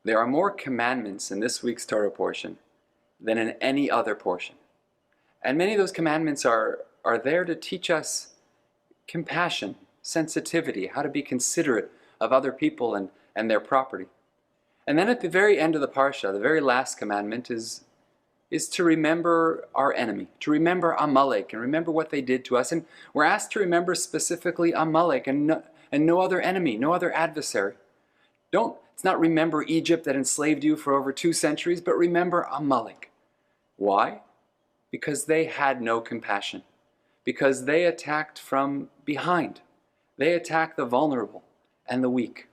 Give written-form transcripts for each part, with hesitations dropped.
There are more commandments in this week's Torah portion than in any other portion. And many of those commandments are there to teach us compassion, sensitivity, how to be considerate of other people and their property. And then at the very end of the parsha, the very last commandment is to remember our enemy, to remember Amalek and remember what they did to us. And we're asked to remember specifically Amalek and no other enemy, no other adversary. It's not remember Egypt that enslaved you for over 2 centuries, but remember Amalek. Why? Because they had no compassion. Because they attacked from behind. They attacked the vulnerable and the weak.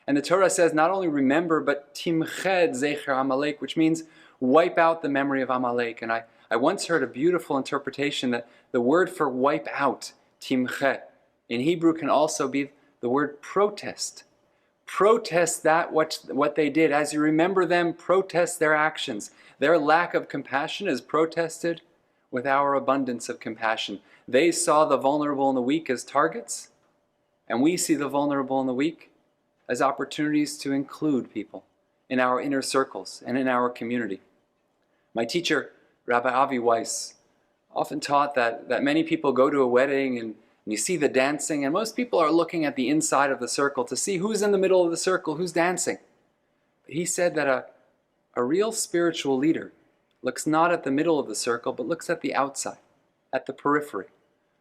And the Torah says not only remember, but timched zecher Amalek, which means wipe out the memory of Amalek. And I once heard a beautiful interpretation that the word for wipe out, timched, in Hebrew can also be the word protest. Protest that what they did. As you remember them, protest their actions. Their lack of compassion is protested with our abundance of compassion. They saw the vulnerable and the weak as targets, and we see the vulnerable and the weak as opportunities to include people in our inner circles and in our community. My teacher, Rabbi Avi Weiss, often taught that many people go to a wedding and you see the dancing, and most people are looking at the inside of the circle to see who's in the middle of the circle, who's dancing. But he said that a real spiritual leader looks not at the middle of the circle, but looks at the outside, at the periphery.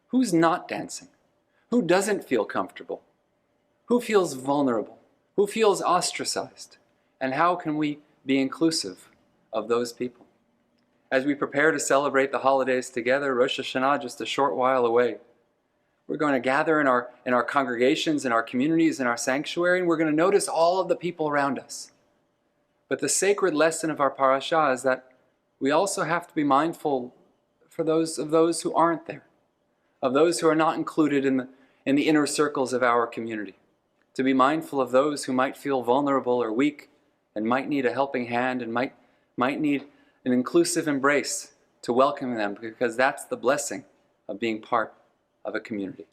Who's not dancing? Who doesn't feel comfortable? Who feels vulnerable? Who feels ostracized? And how can we be inclusive of those people? As we prepare to celebrate the holidays together, Rosh Hashanah just a short while away, we're going to gather in our congregations, in our communities, in our sanctuary, and we're going to notice all of the people around us. But the sacred lesson of our parasha is that we also have to be mindful of those who aren't there, of those who are not included in the inner circles of our community. To be mindful of those who might feel vulnerable or weak and might need a helping hand and might need an inclusive embrace to welcome them, because that's the blessing of being part of a community.